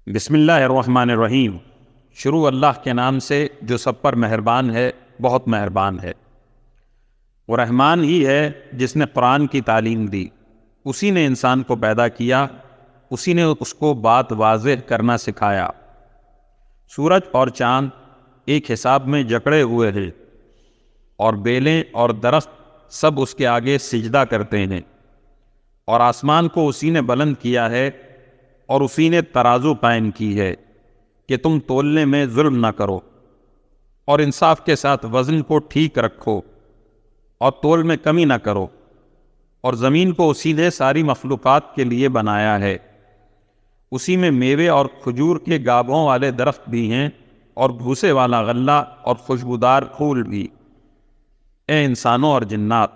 بسم اللہ الرحمن الرحیم۔ شروع اللہ کے نام سے جو سب پر مہربان ہے، بہت مہربان ہے۔ وہ رحمان ہی ہے جس نے قرآن کی تعلیم دی، اسی نے انسان کو پیدا کیا، اسی نے اس کو بات واضح کرنا سکھایا۔ سورج اور چاند ایک حساب میں جکڑے ہوئے ہیں، اور بیلیں اور درخت سب اس کے آگے سجدہ کرتے ہیں، اور آسمان کو اسی نے بلند کیا ہے، اور اسی نے ترازو قائم کی ہے کہ تم تولنے میں ظلم نہ کرو، اور انصاف کے ساتھ وزن کو ٹھیک رکھو، اور تول میں کمی نہ کرو۔ اور زمین کو اسی نے ساری مخلوقات کے لیے بنایا ہے، اسی میں میوے اور کھجور کے گابھوں والے درخت بھی ہیں، اور بھوسے والا غلہ اور خوشبودار پھول بھی۔ اے انسانوں اور جنات،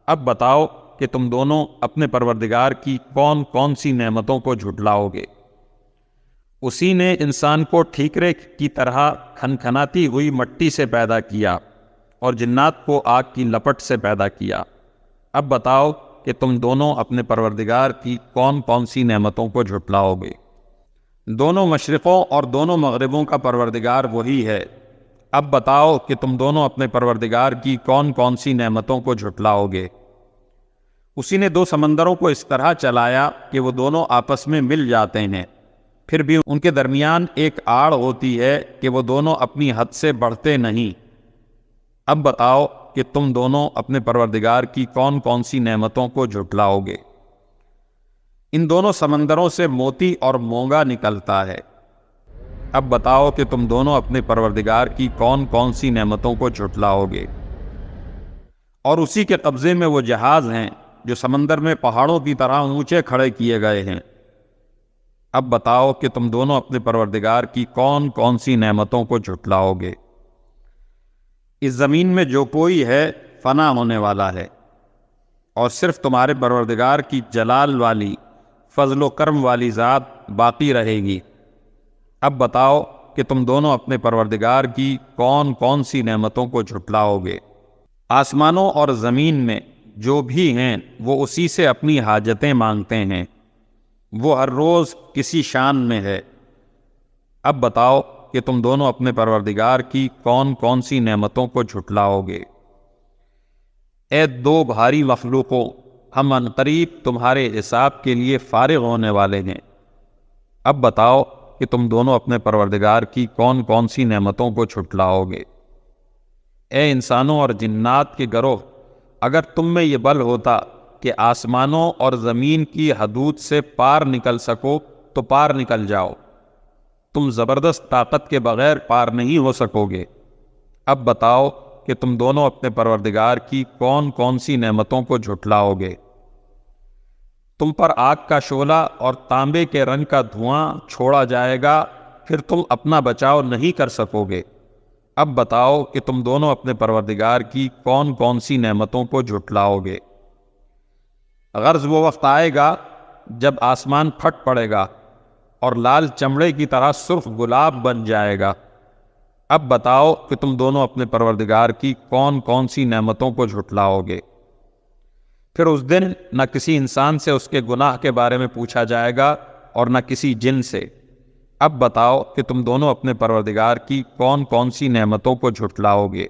اب بتاؤ کہ تم دونوں اپنے پروردگار کی کون کون سی نعمتوں کو جھٹلاؤ گے۔ اسی نے انسان کو ٹھیکرے کی طرح کھنکھناتی ہوئی مٹی سے پیدا کیا، اور جنات کو آگ کی لپٹ سے پیدا کیا۔ اب بتاؤ کہ تم دونوں اپنے پروردگار کی کون کون سی نعمتوں کو جھٹلاؤ گے۔ دونوں مشرقوں اور دونوں مغربوں کا پروردگار وہی ہے۔ اب بتاؤ کہ تم دونوں اپنے پروردگار کی کون کون سی نعمتوں کو جھٹلاؤ گے۔ اسی نے دو سمندروں کو اس طرح چلایا کہ وہ دونوں آپس میں مل جاتے ہیں، پھر بھی ان کے درمیان ایک آڑ ہوتی ہے کہ وہ دونوں اپنی حد سے بڑھتے نہیں۔ اب بتاؤ کہ تم دونوں اپنے پروردگار کی کون کون سی نعمتوں کو جھٹلاؤ گے۔ ان دونوں سمندروں سے موتی اور مونگا نکلتا ہے۔ اب بتاؤ کہ تم دونوں اپنے پروردگار کی کون کون سی نعمتوں کو جھٹلاؤ گے۔ اور اسی کے قبضے میں وہ جہاز ہیں جو سمندر میں پہاڑوں کی طرح اونچے کھڑے کیے گئے ہیں۔ اب بتاؤ کہ تم دونوں اپنے پروردگار کی کون کون سی نعمتوں کو جھٹلاؤ گے۔ اس زمین میں جو کوئی ہے فنا ہونے والا ہے، اور صرف تمہارے پروردگار کی جلال والی، فضل و کرم والی ذات باقی رہے گی۔ اب بتاؤ کہ تم دونوں اپنے پروردگار کی کون کون سی نعمتوں کو جھٹلاؤ گے۔ آسمانوں اور زمین میں جو بھی ہیں وہ اسی سے اپنی حاجتیں مانگتے ہیں، وہ ہر روز کسی شان میں ہے۔ اب بتاؤ کہ تم دونوں اپنے پروردگار کی کون کون سی نعمتوں کو جھٹلاؤ گے۔ اے دو بھاری مخلوقوں، ہم عنقریب تمہارے حساب کے لیے فارغ ہونے والے ہیں۔ اب بتاؤ کہ تم دونوں اپنے پروردگار کی کون کون سی نعمتوں کو جھٹلاؤ گے۔ اے انسانوں اور جنات کے گروہ، اگر تم میں یہ بل ہوتا کہ آسمانوں اور زمین کی حدود سے پار نکل سکو تو پار نکل جاؤ، تم زبردست طاقت کے بغیر پار نہیں ہو سکو گے۔ اب بتاؤ کہ تم دونوں اپنے پروردگار کی کون کون سی نعمتوں کو جھٹلاؤ گے۔ تم پر آگ کا شعلہ اور تانبے کے رنگ کا دھواں چھوڑا جائے گا، پھر تم اپنا بچاؤ نہیں کر سکو گے۔ اب بتاؤ کہ تم دونوں اپنے پروردگار کی کون کون سی نعمتوں کو جھٹلاؤ گے۔ غرض وہ وقت آئے گا جب آسمان پھٹ پڑے گا اور لال چمڑے کی طرح سرخ گلاب بن جائے گا۔ اب بتاؤ کہ تم دونوں اپنے پروردگار کی کون کون سی نعمتوں کو جھٹلاؤ گے۔ پھر اس دن نہ کسی انسان سے اس کے گناہ کے بارے میں پوچھا جائے گا اور نہ کسی جن سے۔ اب بتاؤ کہ تم دونوں اپنے پروردگار کی کون کون سی نعمتوں کو جھٹلاؤ گے۔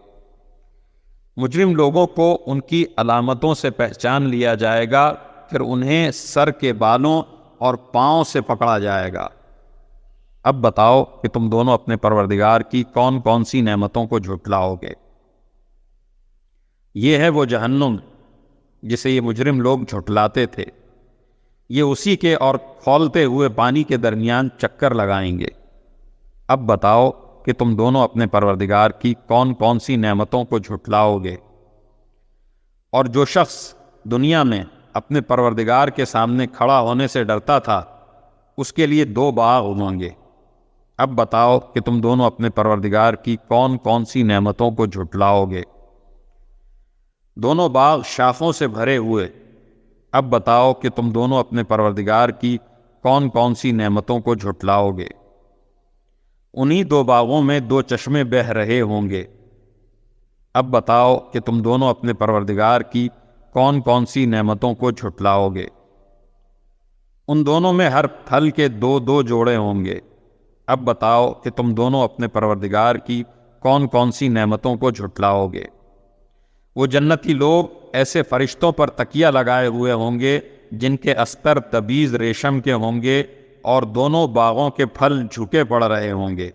مجرم لوگوں کو ان کی علامتوں سے پہچان لیا جائے گا، پھر انہیں سر کے بالوں اور پاؤں سے پکڑا جائے گا۔ اب بتاؤ کہ تم دونوں اپنے پروردگار کی کون کون سی نعمتوں کو جھٹلاؤ گے۔ یہ ہے وہ جہنم جسے یہ مجرم لوگ جھٹلاتے تھے، یہ اسی کے اور کھولتے ہوئے پانی کے درمیان چکر لگائیں گے۔ اب بتاؤ کہ تم دونوں اپنے پروردگار کی کون کون سی نعمتوں کو جھٹلاؤ گے۔ اور جو شخص دنیا میں اپنے پروردگار کے سامنے کھڑا ہونے سے ڈرتا تھا، اس کے لیے دو باغ ہوں گے۔ اب بتاؤ کہ تم دونوں اپنے پروردگار کی کون کون سی نعمتوں کو جھٹلاؤ گے۔ دونوں باغ شاخوں سے بھرے ہوئے۔ اب بتاؤ کہ تم دونوں اپنے پروردگار کی کون کون سی نعمتوں کو جھٹلاؤ گے۔ انہی دو باغوں میں دو چشمے بہہ رہے ہوں گے۔ اب بتاؤ کہ تم دونوں اپنے پروردگار کی کون کون سی نعمتوں کو جھٹلاؤ گے۔ ان دونوں میں ہر پھل کے دو دو جوڑے ہوں گے۔ اب بتاؤ کہ تم دونوں اپنے پروردگار کی کون کون سی نعمتوں کو جھٹلاؤ گے۔ وہ جنتی لوگ ایسے فرشتوں پر تکیہ لگائے ہوئے ہوں گے جن کے استر تبیز ریشم کے ہوں گے اور دونوں باغوں کے پھل جھکے پڑ رہے ہوں گے۔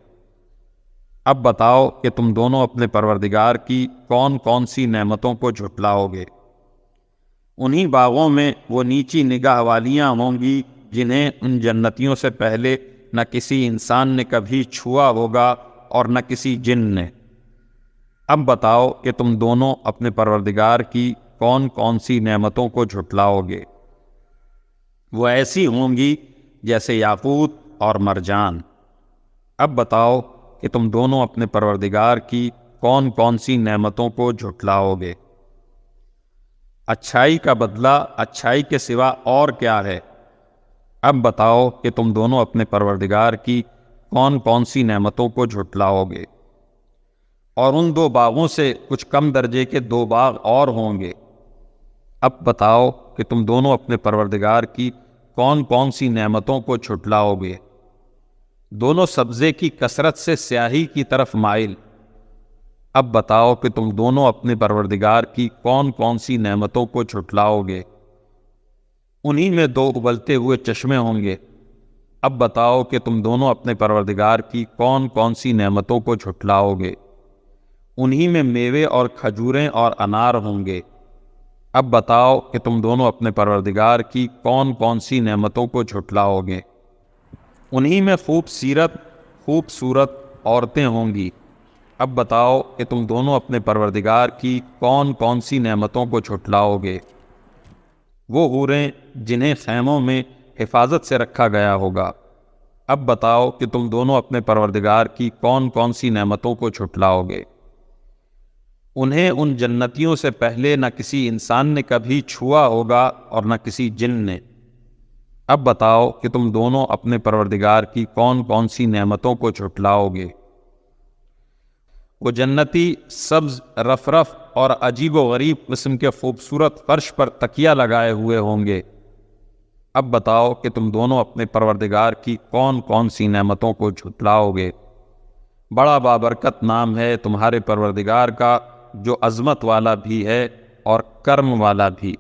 اب بتاؤ کہ تم دونوں اپنے پروردگار کی کون کون سی نعمتوں کو جھٹلاؤ گے۔ انہی باغوں میں وہ نیچی نگاہ والیاں ہوں گی جنہیں ان جنتیوں سے پہلے نہ کسی انسان نے کبھی چھوا ہوگا اور نہ کسی جن نے۔ اب بتاؤ کہ تم دونوں اپنے پروردگار کی کون کون سی نعمتوں کو جھٹلاؤ گے۔ وہ ایسی ہوں گی جیسے یاقوت اور مرجان۔ اب بتاؤ کہ تم دونوں اپنے پروردگار کی کون کون سی نعمتوں کو جھٹلاؤ گے۔ اچھائی کا بدلہ اچھائی کے سوا اور کیا ہے؟ اب بتاؤ کہ تم دونوں اپنے پروردگار کی کون کون سی نعمتوں کو جھٹلاؤ گے۔ اور ان دو باغوں سے کچھ کم درجے کے دو باغ اور ہوں گے۔ اب بتاؤ کہ تم دونوں اپنے پروردگار کی کون کون سی نعمتوں کو جھٹلاؤ گے۔ دونوں سبزے کی کثرت سے سیاہی کی طرف مائل۔ اب بتاؤ کہ تم دونوں اپنے پروردگار کی کون کون سی نعمتوں کو جھٹلاؤ گے۔ انہی میں دو ابلتے ہوئے چشمے ہوں گے۔ اب بتاؤ کہ تم دونوں اپنے پروردگار کی کون کون سی نعمتوں کو جھٹلاؤ گے۔ انہی میں میوے اور کھجوریں اور انار ہوں گے۔ اب بتاؤ کہ تم دونوں اپنے پروردگار کی کون کون سی نعمتوں کو جھٹلاؤ گے۔ انہی میں خوبصورت عورتیں ہوں گی۔ اب بتاؤ کہ تم دونوں اپنے پروردگار کی کون کون سی نعمتوں کو جھٹلاؤ گے۔ وہ حوریں جنہیں خیموں میں حفاظت سے رکھا گیا ہوگا۔ اب بتاؤ کہ تم دونوں اپنے پروردگار کی کون کون سی نعمتوں کو جھٹلاؤ گے۔ انہیں ان جنتیوں سے پہلے نہ کسی انسان نے کبھی چھوا ہوگا اور نہ کسی جن نے۔ اب بتاؤ کہ تم دونوں اپنے پروردگار کی کون کون سی نعمتوں کو جھٹلاؤ گے۔ وہ جنتی سبز رف اور عجیب و غریب قسم کے خوبصورت فرش پر تکیہ لگائے ہوئے ہوں گے۔ اب بتاؤ کہ تم دونوں اپنے پروردگار کی کون کون سی نعمتوں کو جھٹلاؤ گے۔ بڑا بابرکت نام ہے تمہارے پروردگار کا، جو عظمت والا بھی ہے اور کرم والا بھی۔